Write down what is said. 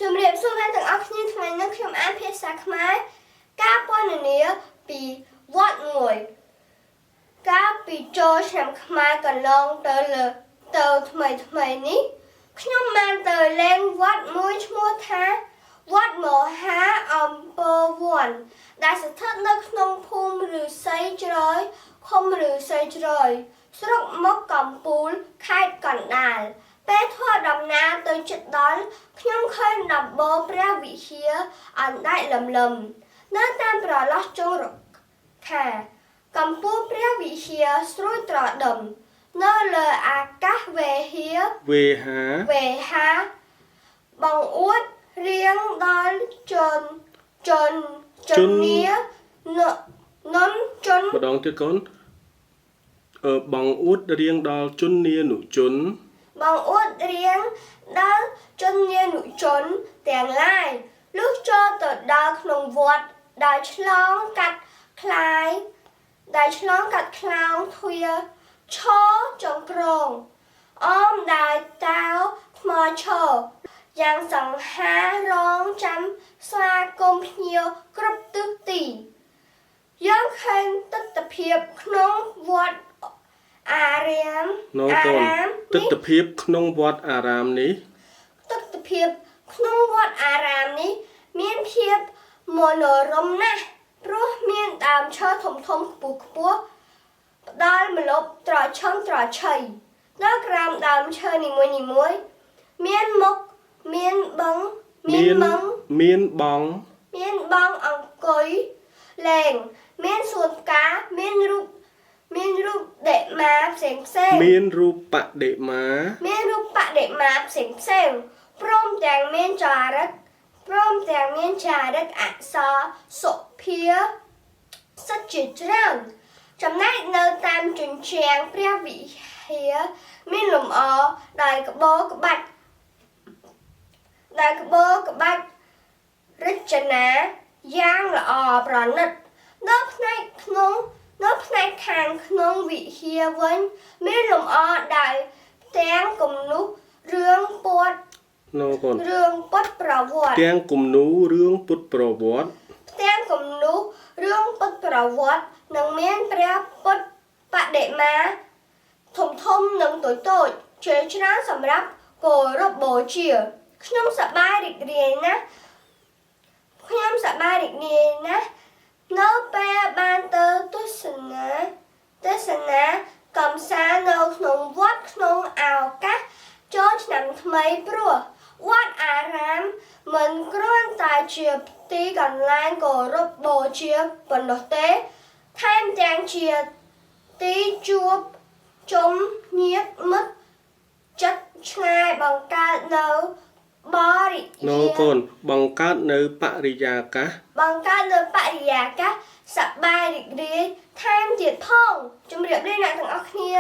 ជំរាបសួរអ្នកទាំងអស់គ្នាថ្ងៃនេះខ្ញុំអានភាសាខ្មែរការពណ៌នាពីវត្តមួយកាលពីចូលឆ្នាំខ្មែរកន្លងទៅថ្មីនេះខ្ញុំបានទៅលេងវត្តមួយឈ្មោះថាវត្តមហាអំពើវ័នដែលស្ថិតនៅក្នុងភូមិឫស្សីជ្រោយឃុំឫស្សីជ្រោយស្រុកមុខកំពូលខេត្តកណ្ដាលពេលធ្វើដំណើរទៅជិតដល់ខ្ញុំឃើញដំបូលព្រះវិហារអណ្ដែតលំនៅតាមប្រឡោះជើងរខាកំពូលព្រះវិហារស្រួយត្រដឹមនៅលើអាកាសវេហាបង្អួតរៀងដល់ជនីននជន់ម្ដងទៀតកូនបង្អួតរៀងដល់ជនីនុជនបង្អួតរៀងដល់ជនីនុជនទាំងឡាយលុះចូលទៅដល់ក្នុងវត្តដែលឆ្លងកាត់ខ្លោងទ្វារឈរចង្ក្រងអមដោយតាវថ្មឈរយ៉ាងសង្ហារងចាំស្វាគមន៍ភ្ញៀវគ្រប់ទិសទីយើងឃើញទិដ្ឋភាពក្នុងវត្តអារាមទិដ្ឋភាពក្នុងវត្តអារាមនេះមានភាពមនោរម្យណាស់ព្រោះមានដើមឈើធំខ្ពស់ផ្ដល់ម្លប់ត្រឈឹងត្រឈៃនៅក្រោមដើមឈើនីមួយមានមុខមានបង់អង្គុយលេងមានសួនផ្កាមានរូបដេម៉ាផ្សេងមានរូបបដិមាផ្សេងព្រមទាំងមានចារឹកអក្សរសុភាសិតជាច្រើនចំណែកនៅតាមជញ្ជាំងព្រះវិហារមានលម្អដោយក្បូរក្បាច់រចនាយ៉ាងល្អប្រណិតនៅផ្នែកខាងក្នុងវិហារវិញមានលម្អដោយផ្ទាំងគំនូររឿងពុទ្ធប្រវត្តិនិងមានព្រះពុទ្ធបដិមាធំនិងតូចជាច្រើនសម្រាប់គោរពបូជាខ្ញុំសប្បាយរីករាយណាស់នៅពេលបានទៅទស្សនាកំសាន្តនៅក្នុងវត្តក្នុងឱកាសចូលឆ្នាំថ្មីព្រោះវត្តអារាមមិនគ្រាន់តែជាទីកន្លែងគោរពបូជាប៉ុណ្ណោះទេថែមទាំងជាទីជួបជុំញាតិមិត្តចិត្តឆ្ងាយបង្កើតនៅបរិយាកាសសប្បាយរីករាយថែមទៀតផងជម្រាបលាអ្នកទាំងអស់គ្នា